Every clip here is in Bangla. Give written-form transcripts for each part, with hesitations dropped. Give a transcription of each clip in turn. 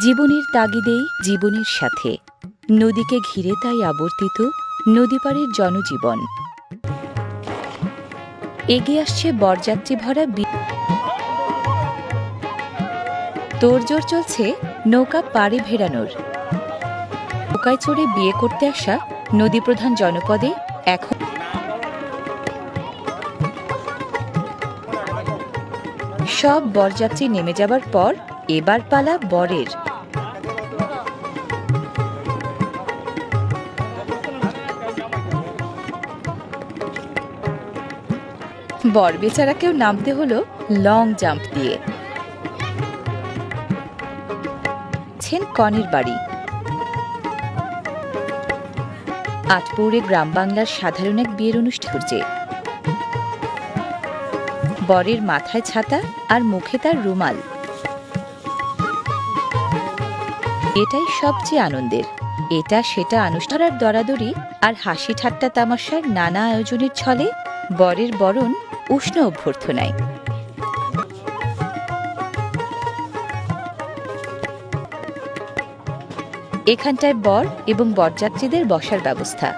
জীবনের তাগিদেই জীবনের সাথে নদীকে ঘিরে তাই আবর্তিত নদীপাড়ের জনজীবন। এগিয়ে আসছে বরযাত্রী ভরা তোড়জোড় চলছে নৌকা পাড়ে ভেড়ানোর। নৌকায় চড়ে বিয়ে করতে আসা নদীপ্রধান জনপদে এখন সব বরযাত্রী নেমে যাবার পর এবার পালা বরের। বর বেচারাকেও নামতে হলো লং জাম্প দিয়ে। কনের বাড়ি আটপৌরে গ্রাম বাংলার সাধারণ এক বিয়ের অনুষ্ঠান হচ্ছে। বরের মাথায় ছাতা আর মুখে তার রুমাল। এটাই সবচেয়ে আনন্দের। এটা সেটা অনুষ্ঠানের দরাদরি আর হাসি ঠাট্টা তামাশার নানা আয়োজনের ছলে বরের বরণ উষ্ণ অভ্যর্থনায়। এখানটায় বর এবং বরযাত্রীদের বসার ব্যবস্থা।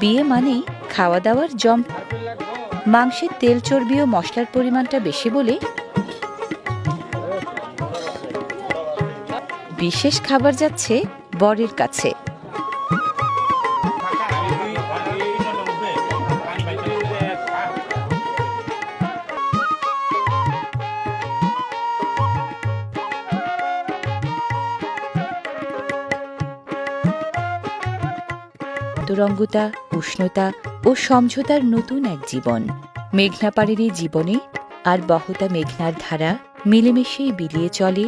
বিয়ে মানেই খাওয়া দাওয়ার জম। মাংসের তেল চর্বি ও মশলার পরিমাণটা বেশি বলে বিশেষ খাবার যাচ্ছে বরের কাছে। তরঙ্গতা, উষ্ণতা ও সমঝোতার নতুন এক জীবন। মেঘনা পাড়ের এই জীবনে আর বহতা মেঘনার ধারা মিলেমিশেই বিলিয়ে চলে